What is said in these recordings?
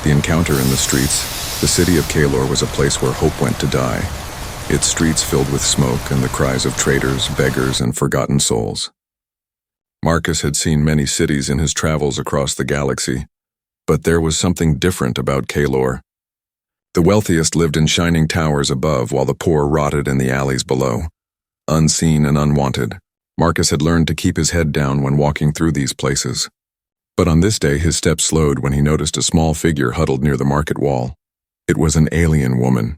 The encounter in the streets. The city of Kalor was a place where hope went to die, its streets filled with smoke and the cries of traitors, beggars, and forgotten souls. Marcus had seen many cities in his travels across the galaxy, but there was something different about Kalor. The wealthiest lived in shining towers above while the poor rotted in the alleys below. Unseen and unwanted, Marcus had learned to keep his head down when walking through these places. But on this day his steps slowed when he noticed a small figure huddled near the market wall. It was an alien woman,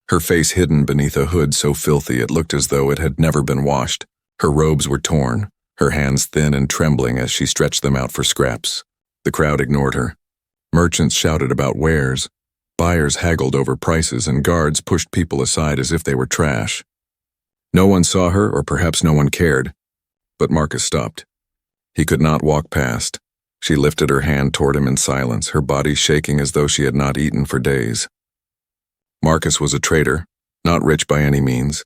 her face hidden beneath a hood so filthy it looked as though it had never been washed. Her robes were torn, her hands thin and trembling as she stretched them out for scraps. The crowd ignored her. Merchants shouted about wares, buyers haggled over prices, and guards pushed people aside as if they were trash. No one saw her, or perhaps no one cared, but Marcus stopped. He could not walk past. She lifted her hand toward him in silence, her body shaking as though she had not eaten for days. Marcus was a trader, not rich by any means,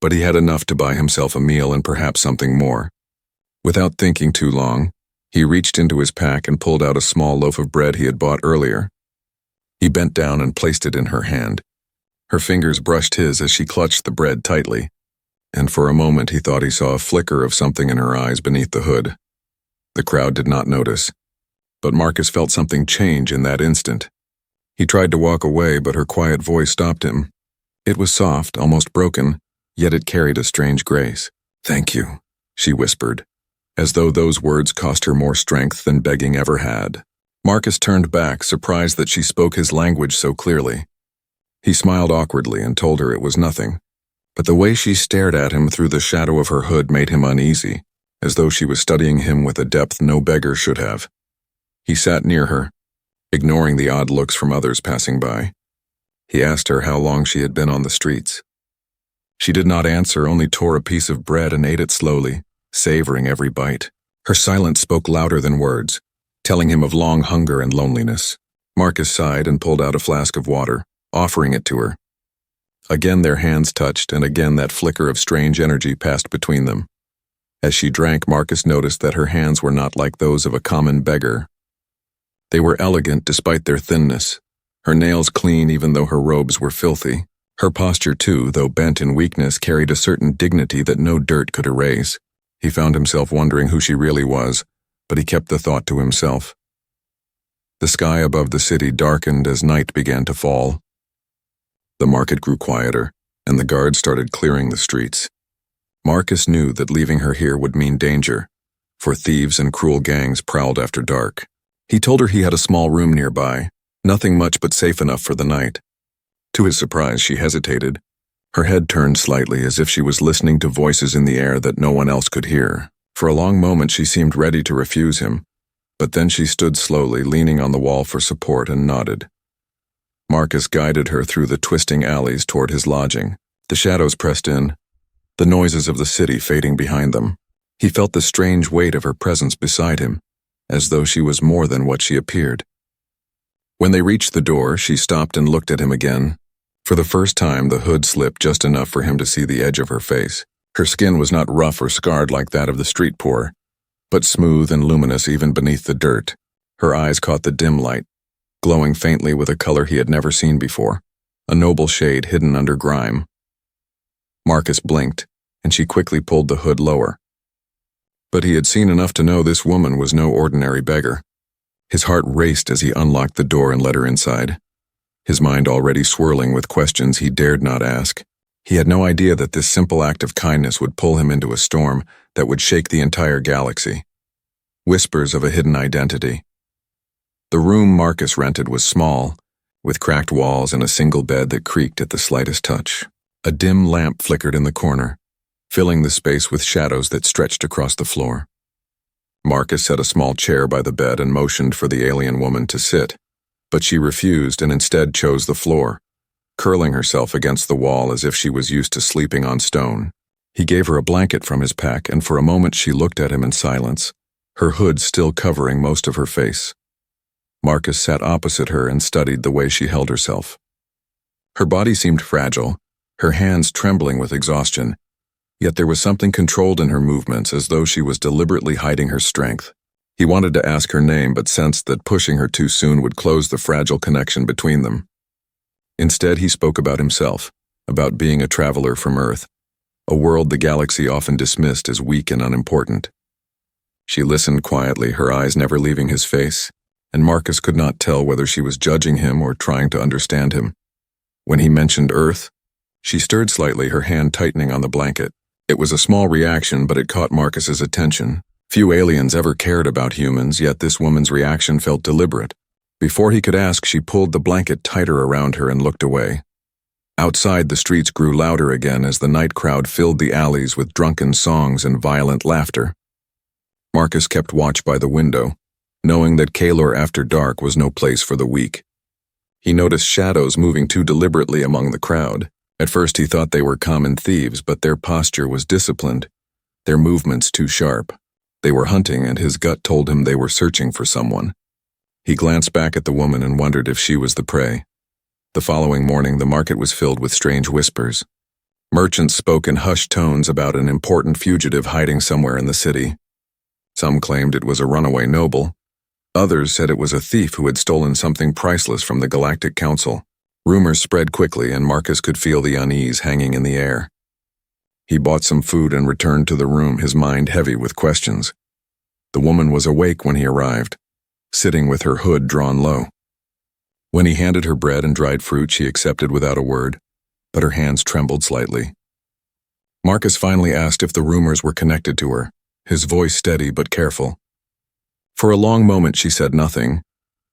but he had enough to buy himself a meal and perhaps something more. Without thinking too long, he reached into his pack and pulled out a small loaf of bread he had bought earlier. He bent down and placed it in her hand. Her fingers brushed his as she clutched the bread tightly, and for a moment he thought he saw a flicker of something in her eyes beneath the hood. The crowd did not notice, but Marcus felt something change in that instant. He tried to walk away, but her quiet voice stopped him. It was soft, almost broken, yet it carried a strange grace. "Thank you," she whispered, as though those words cost her more strength than begging ever had. Marcus turned back, surprised that she spoke his language so clearly. He smiled awkwardly and told her it was nothing, but the way she stared at him through the shadow of her hood made him uneasy, as though she was studying him with a depth no beggar should have. He sat near her, ignoring the odd looks from others passing by. He asked her how long she had been on the streets. She did not answer, only tore a piece of bread and ate it slowly, savoring every bite. Her silence spoke louder than words, telling him of long hunger and loneliness. Marcus sighed and pulled out a flask of water, offering it to her. Again their hands touched, and again that flicker of strange energy passed between them. As she drank, Marcus noticed that her hands were not like those of a common beggar. They were elegant despite their thinness, her nails clean even though her robes were filthy. Her posture too, though bent in weakness, carried a certain dignity that no dirt could erase. He found himself wondering who she really was, but he kept the thought to himself. The sky above the city darkened as night began to fall. The market grew quieter, and the guards started clearing the streets. Marcus knew that leaving her here would mean danger, for thieves and cruel gangs prowled after dark. He told her he had a small room nearby, nothing much but safe enough for the night. To his surprise, she hesitated. Her head turned slightly as if she was listening to voices in the air that no one else could hear. For a long moment she seemed ready to refuse him, but then she stood slowly, leaning on the wall for support, and nodded. Marcus guided her through the twisting alleys toward his lodging. The shadows pressed in, the noises of the city fading behind them. He felt the strange weight of her presence beside him, as though she was more than what she appeared. When they reached the door, she stopped and looked at him again. For the first time, the hood slipped just enough for him to see the edge of her face. Her skin was not rough or scarred like that of the street poor, but smooth and luminous even beneath the dirt. Her eyes caught the dim light, glowing faintly with a color he had never seen before, a noble shade hidden under grime. Marcus blinked, and she quickly pulled the hood lower. But he had seen enough to know this woman was no ordinary beggar. His heart raced as he unlocked the door and let her inside, his mind already swirling with questions he dared not ask. He had no idea that this simple act of kindness would pull him into a storm that would shake the entire galaxy. Whispers of a hidden identity. The room Marcus rented was small, with cracked walls and a single bed that creaked at the slightest touch. A dim lamp flickered in the corner, filling the space with shadows that stretched across the floor. Marcus set a small chair by the bed and motioned for the alien woman to sit, but she refused and instead chose the floor, curling herself against the wall as if she was used to sleeping on stone. He gave her a blanket from his pack, and for a moment she looked at him in silence, her hood still covering most of her face. Marcus sat opposite her and studied the way she held herself. Her body seemed fragile, her hands trembling with exhaustion, yet there was something controlled in her movements, as though she was deliberately hiding her strength. He wanted to ask her name but sensed that pushing her too soon would close the fragile connection between them. Instead, he spoke about himself, about being a traveler from Earth, a world the galaxy often dismissed as weak and unimportant. She listened quietly, her eyes never leaving his face, and Marcus could not tell whether she was judging him or trying to understand him. When he mentioned Earth, she stirred slightly, her hand tightening on the blanket. It was a small reaction, but it caught Marcus's attention. Few aliens ever cared about humans, yet this woman's reaction felt deliberate. Before he could ask, she pulled the blanket tighter around her and looked away. Outside, the streets grew louder again as the night crowd filled the alleys with drunken songs and violent laughter. Marcus kept watch by the window, knowing that Kaelor after dark was no place for the weak. He noticed shadows moving too deliberately among the crowd. At first he thought they were common thieves, but their posture was disciplined, their movements too sharp. They were hunting, and his gut told him they were searching for someone. He glanced back at the woman and wondered if she was the prey. The following morning, the market was filled with strange whispers. Merchants spoke in hushed tones about an important fugitive hiding somewhere in the city. Some claimed it was a runaway noble. Others said it was a thief who had stolen something priceless from the Galactic Council. Rumors spread quickly, and Marcus could feel the unease hanging in the air. He bought some food and returned to the room, his mind heavy with questions. The woman was awake when he arrived, sitting with her hood drawn low. When he handed her bread and dried fruit, she accepted without a word, but her hands trembled slightly. Marcus finally asked if the rumors were connected to her, his voice steady but careful. For a long moment she said nothing.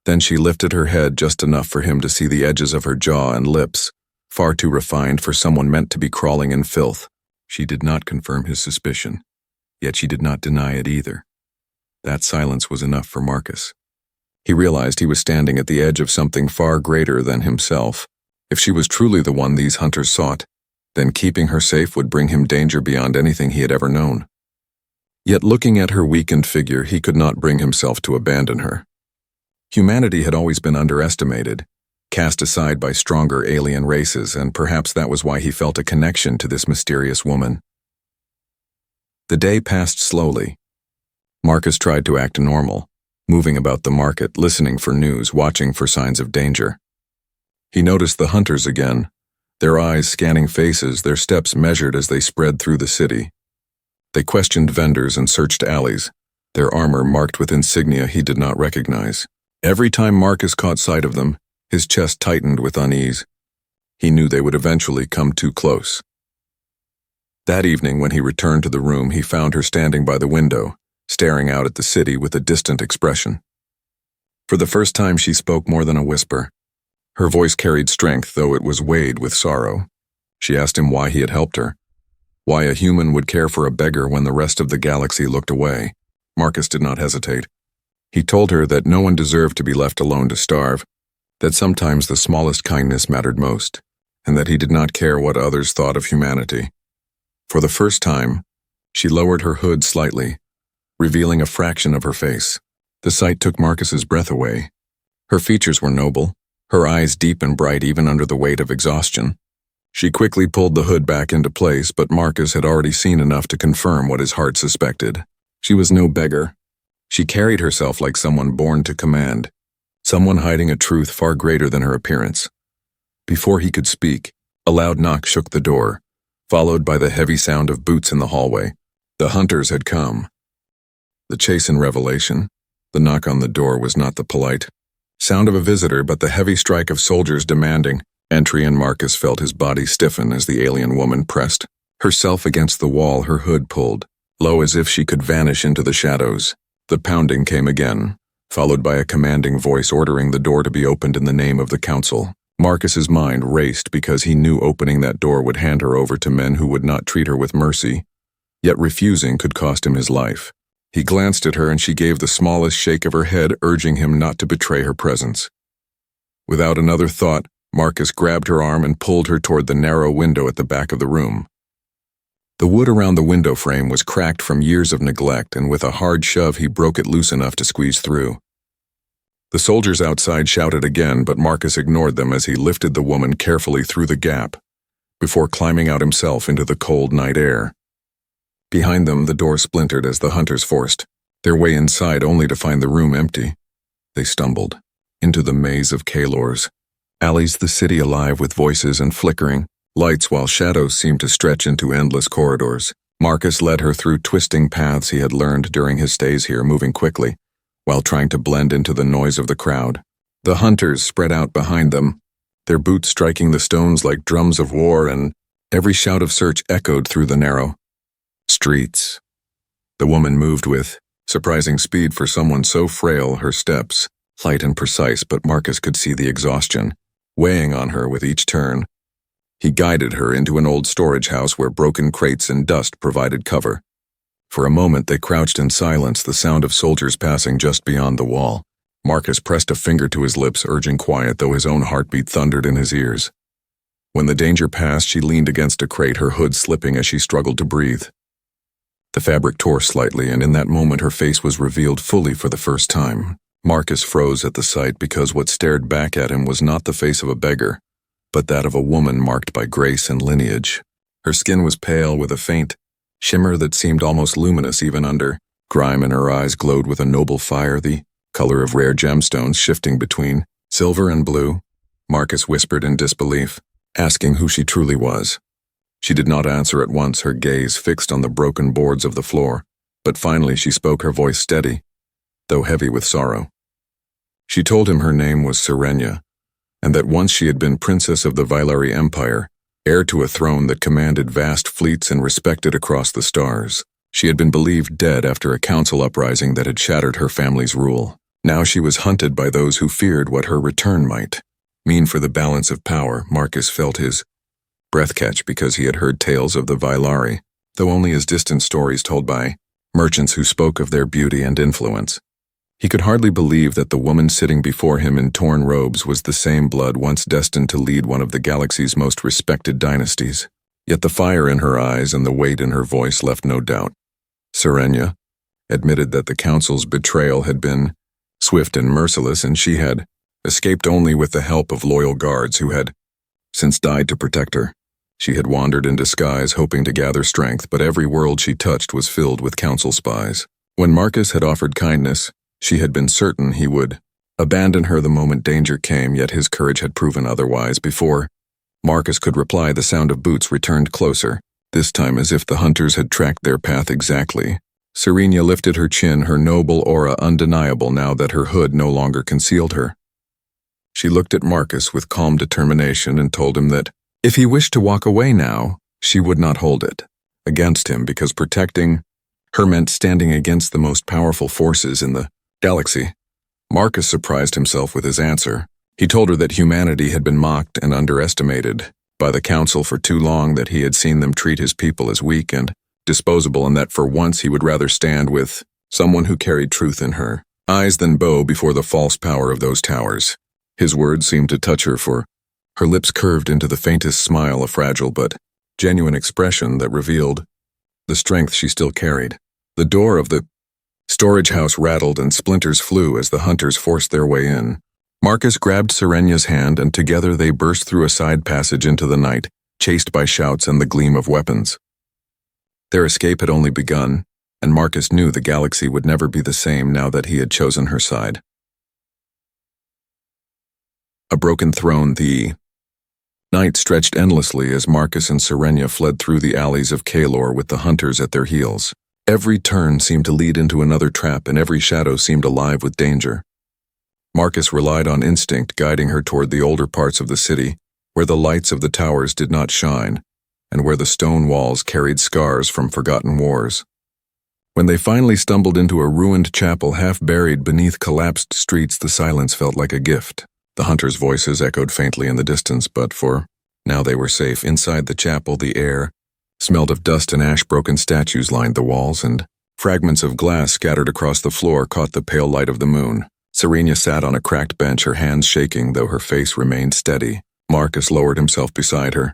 Then she lifted her head just enough for him to see the edges of her jaw and lips, far too refined for someone meant to be crawling in filth. She did not confirm his suspicion, yet she did not deny it either. That silence was enough for Marcus. He realized he was standing at the edge of something far greater than himself. If she was truly the one these hunters sought, then keeping her safe would bring him danger beyond anything he had ever known. Yet looking at her weakened figure, he could not bring himself to abandon her. Humanity had always been underestimated, cast aside by stronger alien races, and perhaps that was why he felt a connection to this mysterious woman. The day passed slowly. Marcus tried to act normal, moving about the market, listening for news, watching for signs of danger. He noticed the hunters again, their eyes scanning faces, their steps measured as they spread through the city. They questioned vendors and searched alleys, their armor marked with insignia he did not recognize. Every time Marcus caught sight of them, his chest tightened with unease. He knew they would eventually come too close. That evening, when he returned to the room, he found her standing by the window, staring out at the city with a distant expression. For the first time, she spoke more than a whisper. Her voice carried strength, though it was weighed with sorrow. She asked him why he had helped her, why a human would care for a beggar when the rest of the galaxy looked away. Marcus did not hesitate. He told her that no one deserved to be left alone to starve, that sometimes the smallest kindness mattered most, and that he did not care what others thought of humanity. For the first time, she lowered her hood slightly, revealing a fraction of her face. The sight took Marcus's breath away. Her features were noble, her eyes deep and bright even under the weight of exhaustion. She quickly pulled the hood back into place, but Marcus had already seen enough to confirm what his heart suspected. She was no beggar. She carried herself like someone born to command, someone hiding a truth far greater than her appearance. Before he could speak, a loud knock shook the door, followed by the heavy sound of boots in the hallway. The hunters had come. The chastened revelation. The knock on the door was not the polite sound of a visitor, but the heavy strike of soldiers demanding entry, and Marcus felt his body stiffen as the alien woman pressed herself against the wall, her hood pulled low as if she could vanish into the shadows. The pounding came again, followed by a commanding voice ordering the door to be opened in the name of the council. Marcus's mind raced because he knew opening that door would hand her over to men who would not treat her with mercy, yet refusing could cost him his life. He glanced at her and she gave the smallest shake of her head, urging him not to betray her presence. Without another thought, Marcus grabbed her arm and pulled her toward the narrow window at the back of the room. The wood around the window frame was cracked from years of neglect, and with a hard shove he broke it loose enough to squeeze through. The soldiers outside shouted again, but Marcus ignored them as he lifted the woman carefully through the gap, before climbing out himself into the cold night air. Behind them, the door splintered as the hunters forced their way inside only to find the room empty. They stumbled into the maze of Kalor's alleys, the city alive with voices and flickering lights while shadows seemed to stretch into endless corridors. Marcus led her through twisting paths he had learned during his stays here, moving quickly, while trying to blend into the noise of the crowd. The hunters spread out behind them, their boots striking the stones like drums of war, and every shout of search echoed through the narrow streets. The woman moved with surprising speed for someone so frail, her steps light and precise, but Marcus could see the exhaustion weighing on her with each turn. He guided her into an old storage house where broken crates and dust provided cover. For a moment they crouched in silence, the sound of soldiers passing just beyond the wall. Marcus pressed a finger to his lips, urging quiet, though his own heartbeat thundered in his ears. When the danger passed, she leaned against a crate, her hood slipping as she struggled to breathe. The fabric tore slightly, and in that moment her face was revealed fully for the first time. Marcus froze at the sight, because what stared back at him was not the face of a beggar, but that of a woman marked by grace and lineage. Her skin was pale with a faint shimmer that seemed almost luminous even under grime, and her eyes glowed with a noble fire, the color of rare gemstones shifting between silver and blue. Marcus whispered in disbelief, asking who she truly was. She did not answer at once, her gaze fixed on the broken boards of the floor, but finally she spoke, her voice steady, though heavy with sorrow. She told him her name was Serenia, and that once she had been princess of the Vailari Empire, heir to a throne that commanded vast fleets and respected across the stars. She had been believed dead after a council uprising that had shattered her family's rule. Now she was hunted by those who feared what her return might mean for the balance of power. Marcus felt his breath catch, because he had heard tales of the Vailari, though only as distant stories told by merchants who spoke of their beauty and influence. He could hardly believe that the woman sitting before him in torn robes was the same blood once destined to lead one of the galaxy's most respected dynasties. Yet the fire in her eyes and the weight in her voice left no doubt. Serenia admitted that the council's betrayal had been swift and merciless, and she had escaped only with the help of loyal guards who had since died to protect her. She had wandered in disguise, hoping to gather strength, but every world she touched was filled with council spies. When Marcus had offered kindness, she had been certain he would abandon her the moment danger came, yet his courage had proven otherwise. Before Marcus could reply, the sound of boots returned closer, this time as if the hunters had tracked their path exactly. Serenia lifted her chin, her noble aura undeniable now that her hood no longer concealed her. She looked at Marcus with calm determination and told him that if he wished to walk away now, she would not hold it against him, because protecting her meant standing against the most powerful forces in the galaxy. Marcus surprised himself with his answer. He told her that humanity had been mocked and underestimated by the council for too long, that he had seen them treat his people as weak and disposable, and that for once he would rather stand with someone who carried truth in her eyes than bow before the false power of those towers. His words seemed to touch her, for her lips curved into the faintest smile, a fragile but genuine expression that revealed the strength she still carried. The door of the storage house rattled and splinters flew as the hunters forced their way in. Marcus grabbed Serenia's hand, and together they burst through a side passage into the night, chased by shouts and the gleam of weapons. Their escape had only begun, and Marcus knew the galaxy would never be the same now that he had chosen her side. A broken throne, the night stretched endlessly as Marcus and Serenia fled through the alleys of Kalor with the hunters at their heels. Every turn seemed to lead into another trap, and every shadow seemed alive with danger. Marcus relied on instinct, guiding her toward the older parts of the city, where the lights of the towers did not shine, and where the stone walls carried scars from forgotten wars. When they finally stumbled into a ruined chapel half buried beneath collapsed streets, the silence felt like a gift. The hunters' voices echoed faintly in the distance, but for now they were safe. Inside the chapel, the air smelled of dust and ash. Broken statues lined the walls, and fragments of glass scattered across the floor caught the pale light of the moon. Serenia sat on a cracked bench, her hands shaking, though her face remained steady. Marcus lowered himself beside her,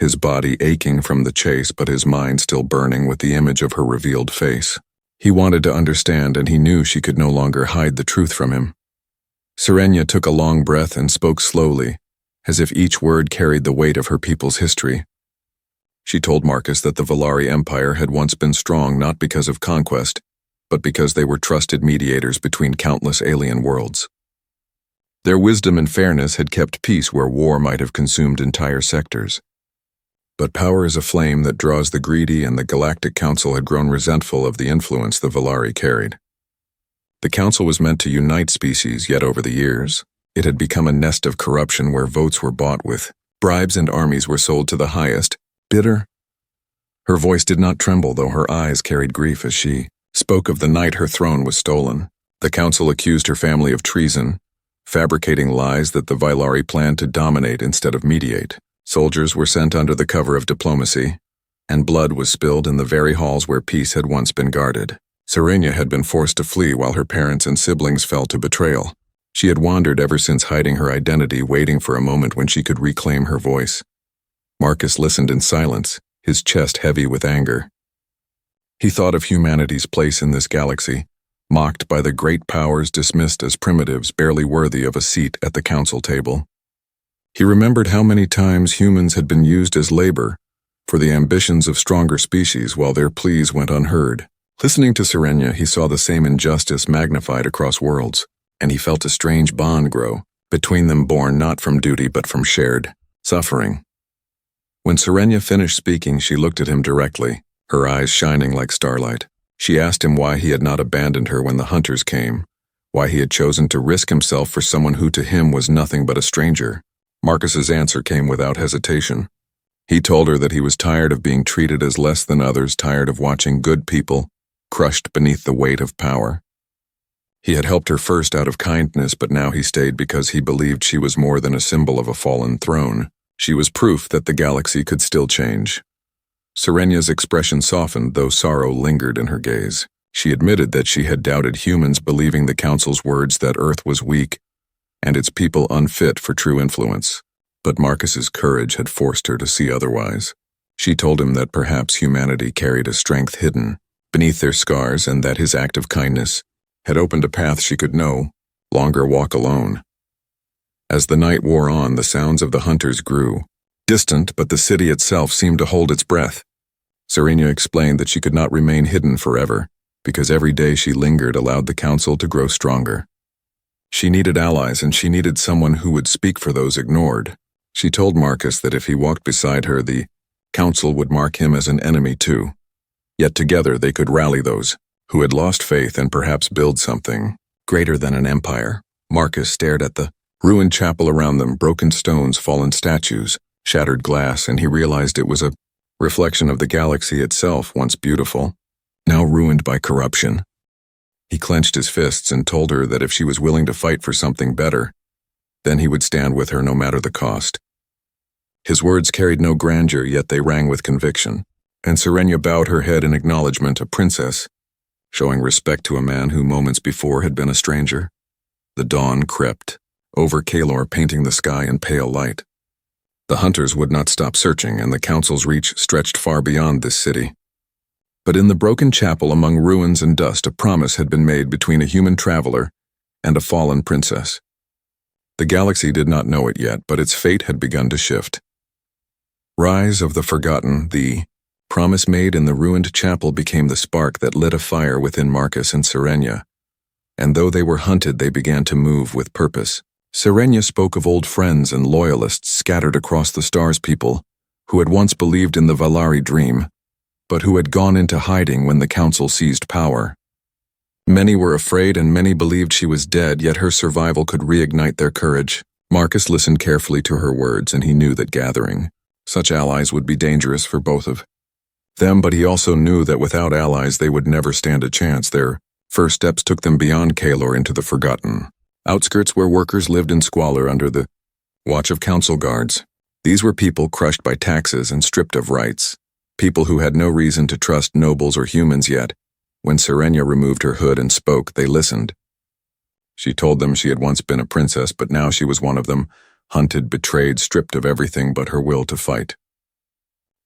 his body aching from the chase, but his mind still burning with the image of her revealed face. He wanted to understand, and he knew she could no longer hide the truth from him. Serenia took a long breath and spoke slowly, as if each word carried the weight of her people's history. She told Marcus that the Vailari Empire had once been strong not because of conquest, but because they were trusted mediators between countless alien worlds. Their wisdom and fairness had kept peace where war might have consumed entire sectors. But power is a flame that draws the greedy, and the Galactic Council had grown resentful of the influence the Valari carried. The Council was meant to unite species, yet over the years, it had become a nest of corruption where votes were bought with bribes and armies were sold to the highest bidder. Her voice did not tremble, though her eyes carried grief as she spoke of the night her throne was stolen. The Council accused her family of treason, fabricating lies that the Valari planned to dominate instead of mediate. Soldiers were sent under the cover of diplomacy, and blood was spilled in the very halls where peace had once been guarded. Serenia had been forced to flee while her parents and siblings fell to betrayal. She had wandered ever since, hiding her identity, waiting for a moment when she could reclaim her voice. Marcus listened in silence, his chest heavy with anger. He thought of humanity's place in this galaxy, mocked by the great powers, dismissed as primitives barely worthy of a seat at the council table. He remembered how many times humans had been used as labor for the ambitions of stronger species while their pleas went unheard. Listening to Serenia, he saw the same injustice magnified across worlds, and he felt a strange bond grow between them, born not from duty but from shared suffering. When Serenia finished speaking, she looked at him directly, her eyes shining like starlight. She asked him why he had not abandoned her when the hunters came, why he had chosen to risk himself for someone who to him was nothing but a stranger. Marcus's answer came without hesitation. He told her that he was tired of being treated as less than others, tired of watching good people crushed beneath the weight of power. He had helped her first out of kindness, but now he stayed because he believed she was more than a symbol of a fallen throne. She was proof that the galaxy could still change. Serenia's expression softened, though sorrow lingered in her gaze. She admitted that she had doubted humans, believing the Council's words that Earth was weak and its people unfit for true influence. But Marcus's courage had forced her to see otherwise. She told him that perhaps humanity carried a strength hidden beneath their scars, and that his act of kindness had opened a path she could no longer walk alone. As the night wore on, the sounds of the hunters grew distant, but the city itself seemed to hold its breath. Serenia explained that she could not remain hidden forever, because every day she lingered allowed the Council to grow stronger. She needed allies, and she needed someone who would speak for those ignored. She told Marcus that if he walked beside her, the Council would mark him as an enemy too. Yet together they could rally those who had lost faith and perhaps build something greater than an empire. Marcus stared at the ruined chapel around them, broken stones, fallen statues, shattered glass, and he realized it was a reflection of the galaxy itself, once beautiful, now ruined by corruption. He clenched his fists and told her that if she was willing to fight for something better, then he would stand with her no matter the cost. His words carried no grandeur, yet they rang with conviction, and Serenia bowed her head in acknowledgement, a princess, showing respect to a man who moments before had been a stranger. The dawn crept over Kalor, painting the sky in pale light. The hunters would not stop searching, and the Council's reach stretched far beyond this city. But in the broken chapel among ruins and dust, a promise had been made between a human traveler and a fallen princess. The galaxy did not know it yet, but its fate had begun to shift. Rise of the Forgotten, the promise made in the ruined chapel, became the spark that lit a fire within Marcus and Serenia, and though they were hunted, they began to move with purpose. Serenia spoke of old friends and loyalists scattered across the stars, people who had once believed in the Valari dream, but who had gone into hiding when the Council seized power. Many were afraid and many believed she was dead, yet her survival could reignite their courage. Marcus listened carefully to her words, and he knew that gathering such allies would be dangerous for both of them, but he also knew that without allies they would never stand a chance. Their first steps took them beyond Kalor into the Forgotten outskirts, where workers lived in squalor under the watch of council guards. These were people crushed by taxes and stripped of rights, people who had no reason to trust nobles or humans, yet when Serenia removed her hood and spoke, they listened. She told them she had once been a princess, but now she was one of them, hunted, betrayed, stripped of everything but her will to fight.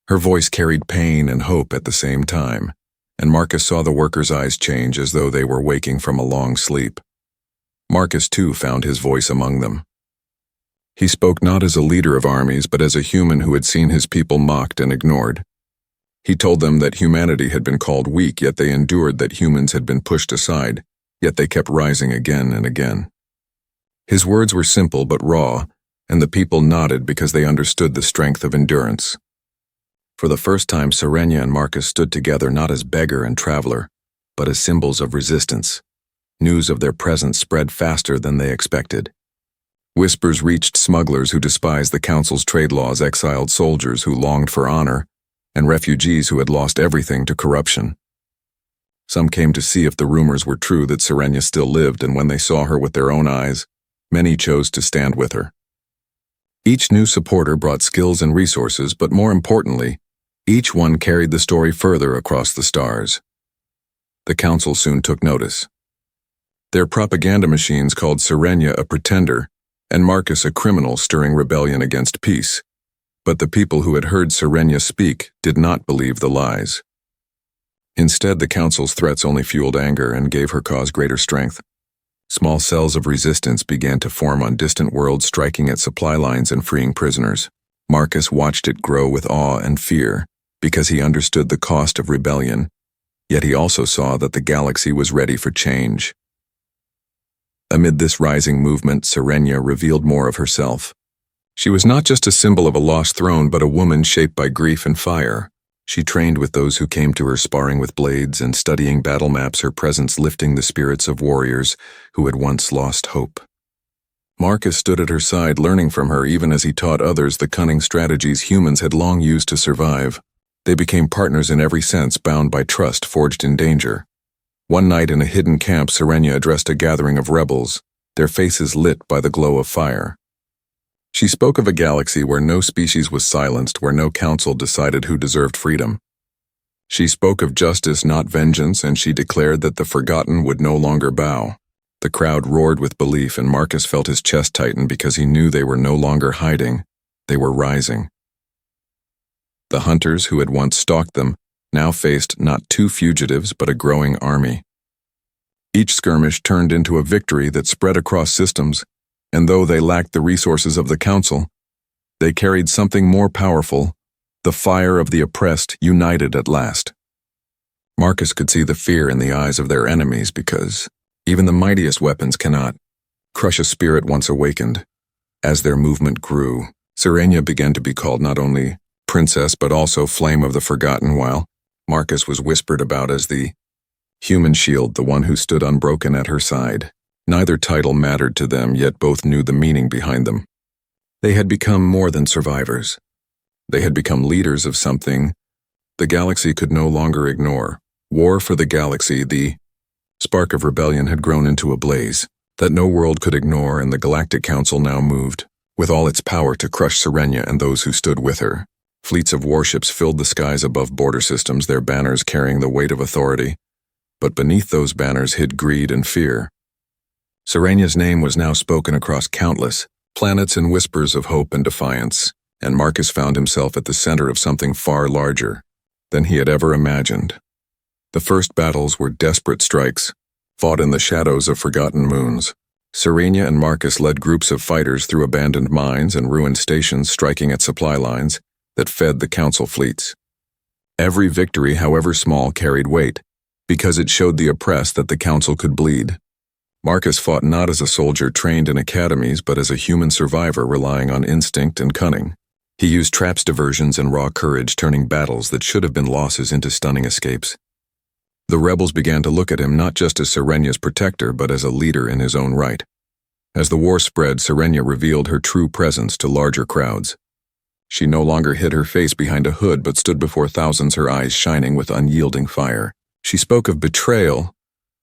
Her voice carried pain and hope at the same time, and Marcus saw the workers' eyes change as though they were waking from a long sleep. Marcus too found his voice among them. He spoke not as a leader of armies, but as a human who had seen his people mocked and ignored. He told them that humanity had been called weak, yet they endured, that humans had been pushed aside, yet they kept rising again and again. His words were simple but raw, and the people nodded because they understood the strength of endurance. For the first time, Serenia and Marcus stood together not as beggar and traveler, but as symbols of resistance. News of their presence spread faster than they expected. Whispers reached smugglers who despised the council's trade laws, exiled soldiers who longed for honor, and refugees who had lost everything to corruption. Some came to see if the rumors were true that Serenia still lived, and when they saw her with their own eyes, many chose to stand with her. Each new supporter brought skills and resources, but more importantly, each one carried the story further across the stars. The council soon took notice. Their propaganda machines called Serenia a pretender and Marcus a criminal stirring rebellion against peace. But the people who had heard Serenia speak did not believe the lies. Instead, the council's threats only fueled anger and gave her cause greater strength. Small cells of resistance began to form on distant worlds, striking at supply lines and freeing prisoners. Marcus watched it grow with awe and fear because he understood the cost of rebellion, yet he also saw that the galaxy was ready for change. Amid this rising movement, Serenia revealed more of herself. She was not just a symbol of a lost throne, but a woman shaped by grief and fire. She trained with those who came to her, sparring with blades and studying battle maps, her presence lifting the spirits of warriors who had once lost hope. Marcus stood at her side, learning from her even as he taught others the cunning strategies humans had long used to survive. They became partners in every sense, bound by trust forged in danger. One night in a hidden camp, Serenia addressed a gathering of rebels, their faces lit by the glow of fire. She spoke of a galaxy where no species was silenced, where no council decided who deserved freedom. She spoke of justice, not vengeance, and she declared that the forgotten would no longer bow. The crowd roared with belief, and Marcus felt his chest tighten because he knew they were no longer hiding, they were rising. The hunters who had once stalked them now faced not two fugitives but a growing army. Each skirmish turned into a victory that spread across systems, and though they lacked the resources of the council, they carried something more powerful, the fire of the oppressed united at last. Marcus could see the fear in the eyes of their enemies because even the mightiest weapons cannot crush a spirit once awakened. As their movement grew, Serenia began to be called not only princess but also flame of the forgotten, while Marcus was whispered about as the human shield, the one who stood unbroken at her side. Neither title mattered to them, yet both knew the meaning behind them. They had become more than survivors. They had become leaders of something the galaxy could no longer ignore. War for the galaxy, the spark of rebellion had grown into a blaze that no world could ignore, and the Galactic Council now moved, with all its power, to crush Serenia and those who stood with her. Fleets of warships filled the skies above border systems, their banners carrying the weight of authority. But beneath those banners hid greed and fear. Serenia's name was now spoken across countless planets in whispers of hope and defiance, and Marcus found himself at the center of something far larger than he had ever imagined. The first battles were desperate strikes, fought in the shadows of forgotten moons. Serenia and Marcus led groups of fighters through abandoned mines and ruined stations, striking at supply lines that fed the council fleets. Every victory, however small, carried weight, because it showed the oppressed that the council could bleed. Marcus fought not as a soldier trained in academies, but as a human survivor relying on instinct and cunning. He used traps, diversions, and raw courage, turning battles that should have been losses into stunning escapes. The rebels began to look at him not just as Serenia's protector, but as a leader in his own right. As the war spread, Serenia revealed her true presence to larger crowds. She no longer hid her face behind a hood, but stood before thousands, her eyes shining with unyielding fire. She spoke of betrayal,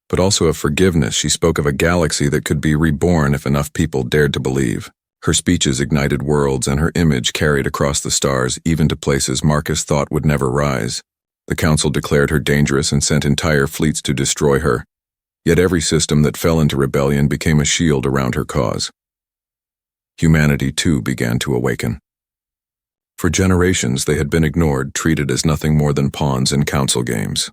but also of forgiveness. She spoke of a galaxy that could be reborn if enough people dared to believe. Her speeches ignited worlds, and her image carried across the stars, even to places Marcus thought would never rise. The council declared her dangerous and sent entire fleets to destroy her. Yet every system that fell into rebellion became a shield around her cause. Humanity, too, began to awaken. For generations, they had been ignored, treated as nothing more than pawns in council games.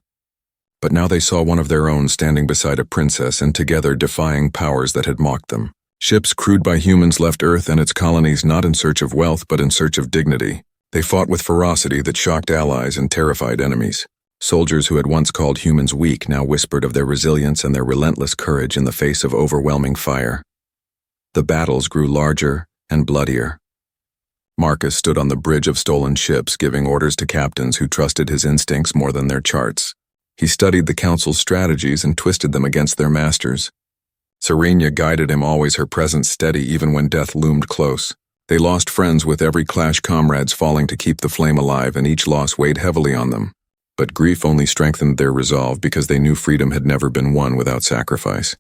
But now they saw one of their own standing beside a princess, and together defying powers that had mocked them. Ships crewed by humans left Earth and its colonies not in search of wealth but in search of dignity. They fought with ferocity that shocked allies and terrified enemies. Soldiers who had once called humans weak now whispered of their resilience and their relentless courage in the face of overwhelming fire. The battles grew larger and bloodier. Marcus stood on the bridge of stolen ships, giving orders to captains who trusted his instincts more than their charts. He studied the council's strategies and twisted them against their masters. Serenia guided him, always her presence steady even when death loomed close. They lost friends with every clash, comrades falling to keep the flame alive, and each loss weighed heavily on them. But grief only strengthened their resolve because they knew freedom had never been won without sacrifice.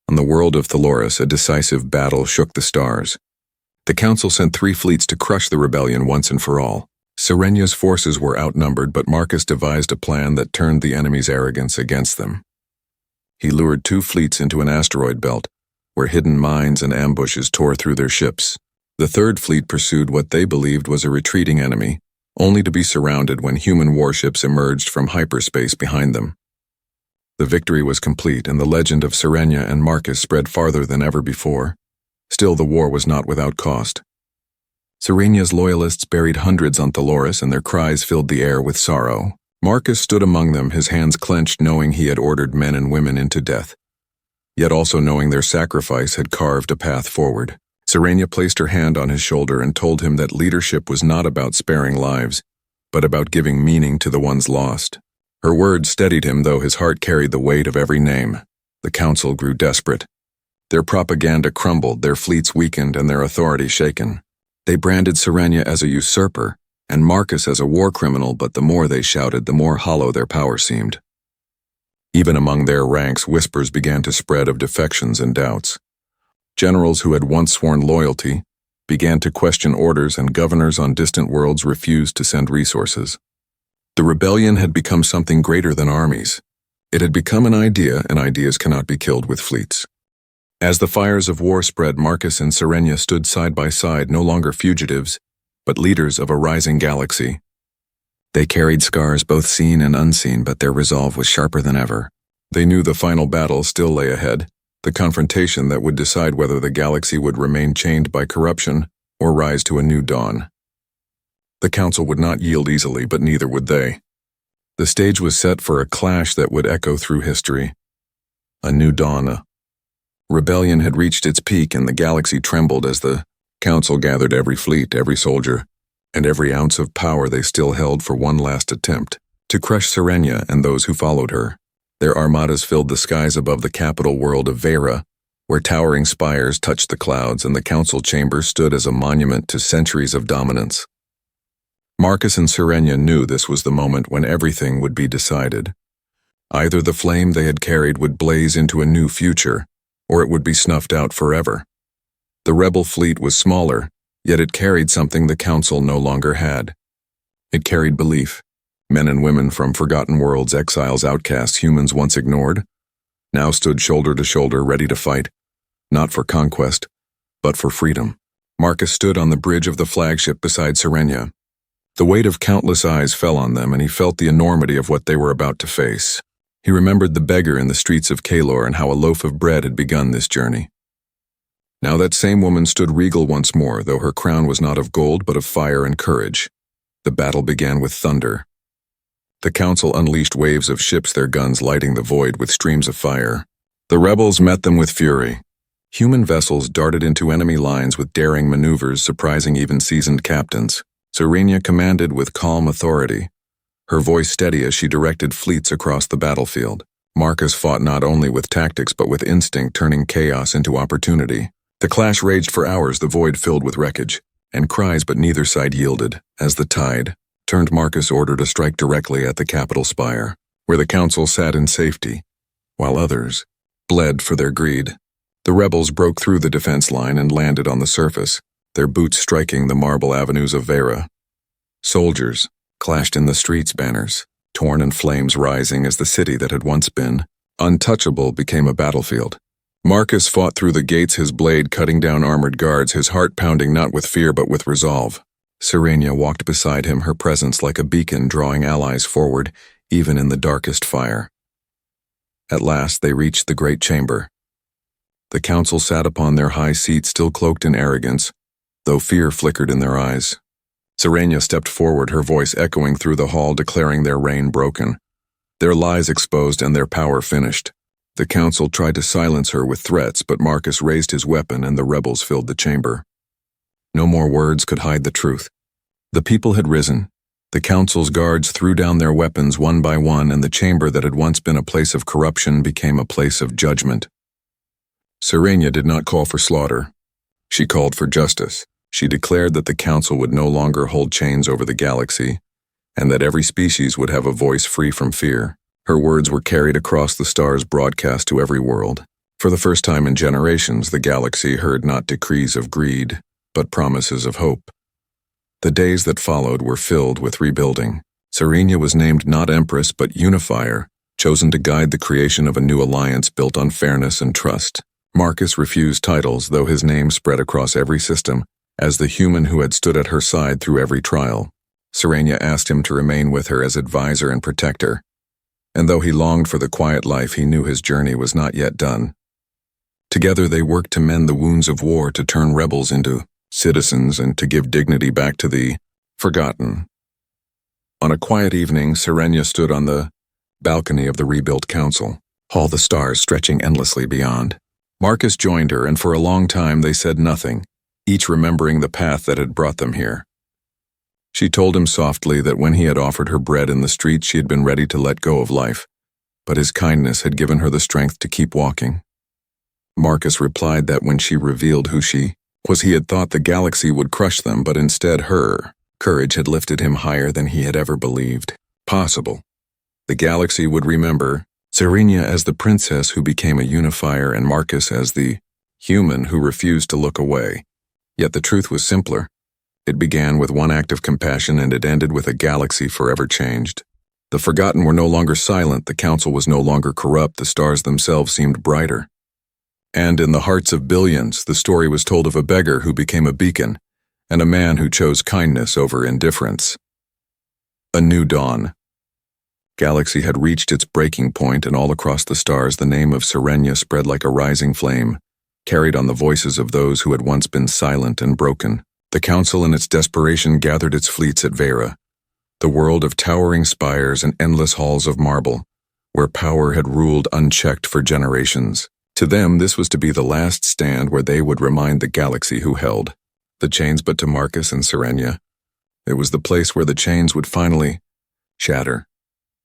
On the world of Thalorus, a decisive battle shook the stars. The council sent 3 fleets to crush the rebellion once and for all. Serenia's forces were outnumbered, but Marcus devised a plan that turned the enemy's arrogance against them. He lured 2 fleets into an asteroid belt, where hidden mines and ambushes tore through their ships. The 3rd fleet pursued what they believed was a retreating enemy, only to be surrounded when human warships emerged from hyperspace behind them. The victory was complete, and the legend of Serenia and Marcus spread farther than ever before. Still, the war was not without cost. Serenia's loyalists buried hundreds on Thalorus, and their cries filled the air with sorrow. Marcus stood among them, his hands clenched, knowing he had ordered men and women into death, yet also knowing their sacrifice had carved a path forward. Serenia placed her hand on his shoulder and told him that leadership was not about sparing lives, but about giving meaning to the ones lost. Her words steadied him, though his heart carried the weight of every name. The council grew desperate. Their propaganda crumbled, their fleets weakened, and their authority shaken. They branded Serenia as a usurper, and Marcus as a war criminal, but the more they shouted, the more hollow their power seemed. Even among their ranks, whispers began to spread of defections and doubts. Generals who had once sworn loyalty began to question orders, and governors on distant worlds refused to send resources. The rebellion had become something greater than armies. It had become an idea, and ideas cannot be killed with fleets. As the fires of war spread, Marcus and Serenia stood side by side, no longer fugitives, but leaders of a rising galaxy. They carried scars both seen and unseen, but their resolve was sharper than ever. They knew the final battle still lay ahead, the confrontation that would decide whether the galaxy would remain chained by corruption or rise to a new dawn. The council would not yield easily, but neither would they. The stage was set for a clash that would echo through history. A new dawn. Rebellion had reached its peak, and the galaxy trembled as the council gathered every fleet, every soldier, and every ounce of power they still held for one last attempt to crush Serenia and those who followed her. Their armadas filled the skies above the capital world of Vera, where towering spires touched the clouds, and the council chamber stood as a monument to centuries of dominance. Marcus and Serenia knew this was the moment when everything would be decided. Either the flame they had carried would blaze into a new future, or it would be snuffed out forever. The rebel fleet was smaller, yet it carried something the council no longer had. It carried belief. Men and women from forgotten worlds, exiles, outcasts, humans once ignored, now stood shoulder to shoulder, ready to fight, not for conquest, but for freedom. Marcus stood on the bridge of the flagship beside Serenia. The weight of countless eyes fell on them, and he felt the enormity of what they were about to face. He remembered the beggar in the streets of Kalor and how a loaf of bread had begun this journey. Now that same woman stood regal once more, though her crown was not of gold but of fire and courage. The battle began with thunder. The council unleashed waves of ships, their guns lighting the void with streams of fire. The rebels met them with fury. Human vessels darted into enemy lines with daring maneuvers, surprising even seasoned captains. Serenia commanded with calm authority, her voice steady as she directed fleets across the battlefield. Marcus fought not only with tactics but with instinct, turning chaos into opportunity. The clash raged for hours, the void filled with wreckage and cries, but neither side yielded. As the tide turned, Marcus ordered a strike directly at the capital spire, where the council sat in safety, while others bled for their greed. The rebels broke through the defense line and landed on the surface, their boots striking the marble avenues of Vera. Soldiers clashed in the streets, banners torn and flames rising as the city that had once been untouchable became a battlefield. Marcus fought through the gates, his blade cutting down armored guards, his heart pounding not with fear but with resolve. Serenia walked beside him, her presence like a beacon drawing allies forward, even in the darkest fire. At last they reached the great chamber. The council sat upon their high seats, still cloaked in arrogance, though fear flickered in their eyes. Serenia stepped forward, her voice echoing through the hall, declaring their reign broken, their lies exposed and their power finished. The council tried to silence her with threats, but Marcus raised his weapon and the rebels filled the chamber. No more words could hide the truth. The people had risen. The council's guards threw down their weapons one by one, and the chamber that had once been a place of corruption became a place of judgment. Serenia did not call for slaughter. She called for justice. She declared that the council would no longer hold chains over the galaxy, and that every species would have a voice free from fear. Her words were carried across the stars, broadcast to every world. For the first time in generations, the galaxy heard not decrees of greed, but promises of hope. The days that followed were filled with rebuilding. Serenia was named not Empress but Unifier, chosen to guide the creation of a new alliance built on fairness and trust. Marcus refused titles, though his name spread across every system, as the human who had stood at her side through every trial. Serenia asked him to remain with her as advisor and protector, and though he longed for the quiet life, he knew his journey was not yet done. Together they worked to mend the wounds of war, to turn rebels into citizens, and to give dignity back to the forgotten. On a quiet evening, Serenia stood on the balcony of the rebuilt council, all the stars stretching endlessly beyond. Marcus joined her, and for a long time they said nothing, each remembering the path that had brought them here. She told him softly that when he had offered her bread in the street, she had been ready to let go of life, but his kindness had given her the strength to keep walking. Marcus replied that when she revealed who she was, he had thought the galaxy would crush them, but instead her courage had lifted him higher than he had ever believed possible. The galaxy would remember Serenia as the princess who became a unifier, and Marcus as the human who refused to look away. Yet the truth was simpler. It began with one act of compassion, and it ended with a galaxy forever changed. The forgotten were no longer silent, the council was no longer corrupt, the stars themselves seemed brighter. And in the hearts of billions, the story was told of a beggar who became a beacon, and a man who chose kindness over indifference. A new dawn. Galaxy had reached its breaking point, and all across the stars the name of Serenia spread like a rising flame, carried on the voices of those who had once been silent and broken. The council in its desperation gathered its fleets at Vera, the world of towering spires and endless halls of marble, where power had ruled unchecked for generations. To them, this was to be the last stand where they would remind the galaxy who held the chains, but to Marcus and Serenia, it was the place where the chains would finally shatter.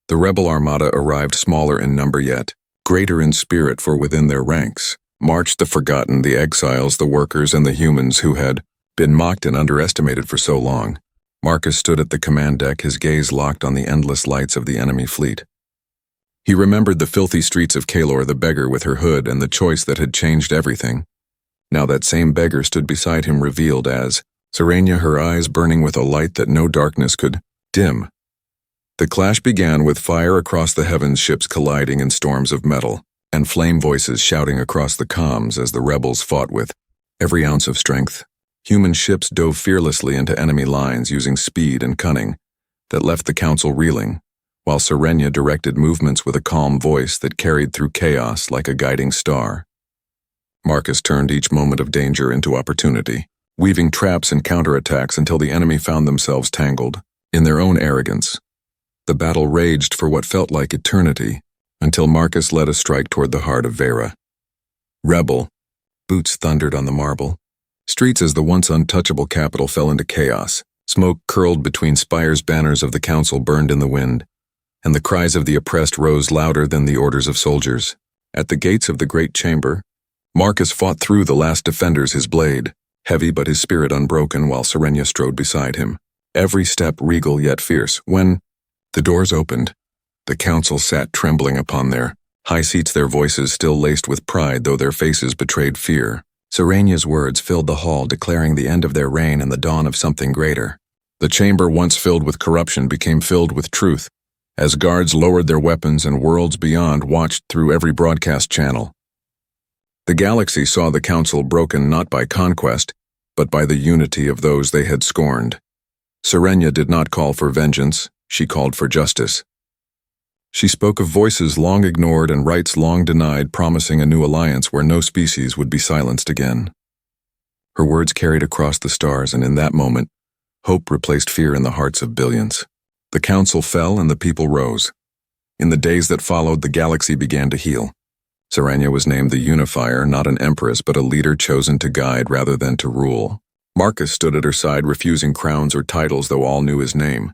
The rebel armada arrived, smaller in number yet greater in spirit, for within their ranks marched the forgotten, the exiles, the workers, and the humans who had been mocked and underestimated for so long. Marcus stood at the command deck, his gaze locked on the endless lights of the enemy fleet. He remembered the filthy streets of Kalor, the beggar with her hood, and the choice that had changed everything. Now that same beggar stood beside him, revealed as Serenia, her eyes burning with a light that no darkness could dim. The clash began with fire across the heavens, ships colliding in storms of metal, and flame voices shouting across the comms as the rebels fought with every ounce of strength. Human ships dove fearlessly into enemy lines, using speed and cunning that left the council reeling, while Serenia directed movements with a calm voice that carried through chaos like a guiding star. Marcus turned each moment of danger into opportunity, weaving traps and counterattacks until the enemy found themselves tangled in their own arrogance. The battle raged for what felt like eternity, until Marcus led a strike toward the heart of Vera. Rebel. Boots thundered on the marble. Streets as the once untouchable capital fell into chaos. Smoke curled between spires, banners of the council burned in the wind, and the cries of the oppressed rose louder than the orders of soldiers. At the gates of the great chamber, Marcus fought through the last defenders, his blade heavy but his spirit unbroken, while Serenia strode beside him, every step regal yet fierce. When the doors opened, the council sat trembling upon their high seats, their voices still laced with pride, though their faces betrayed fear. Serenia's words filled the hall, declaring the end of their reign and the dawn of something greater. The chamber, once filled with corruption, became filled with truth, as guards lowered their weapons and worlds beyond watched through every broadcast channel. The galaxy saw the council broken not by conquest, but by the unity of those they had scorned. Serenia did not call for vengeance, she called for justice. She spoke of voices long ignored and rights long denied, promising a new alliance where no species would be silenced again. Her words carried across the stars, and in that moment, Hope replaced fear in the hearts of billions. The council fell and the people rose. In the days that followed, the galaxy began to heal. Serenia was named the Unifier, not an empress, but a leader chosen to guide rather than to rule. Marcus stood at her side, refusing crowns or titles, though all knew his name.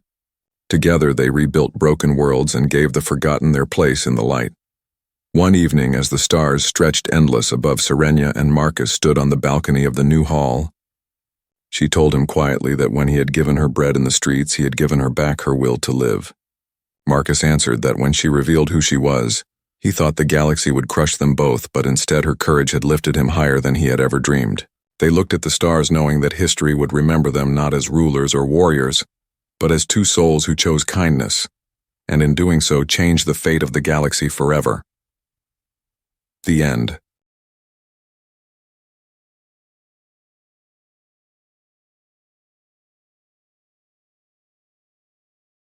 Together they rebuilt broken worlds and gave the forgotten their place in the light. One evening, as the stars stretched endless above, Serenia and Marcus stood on the balcony of the new hall. She told him quietly that when he had given her bread in the streets, he had given her back her will to live. Marcus answered that when she revealed who she was, he thought the galaxy would crush them both, but instead her courage had lifted him higher than he had ever dreamed. They looked at the stars, knowing that history would remember them not as rulers or warriors, but as two souls who chose kindness, and in doing so changed the fate of the galaxy forever. The end.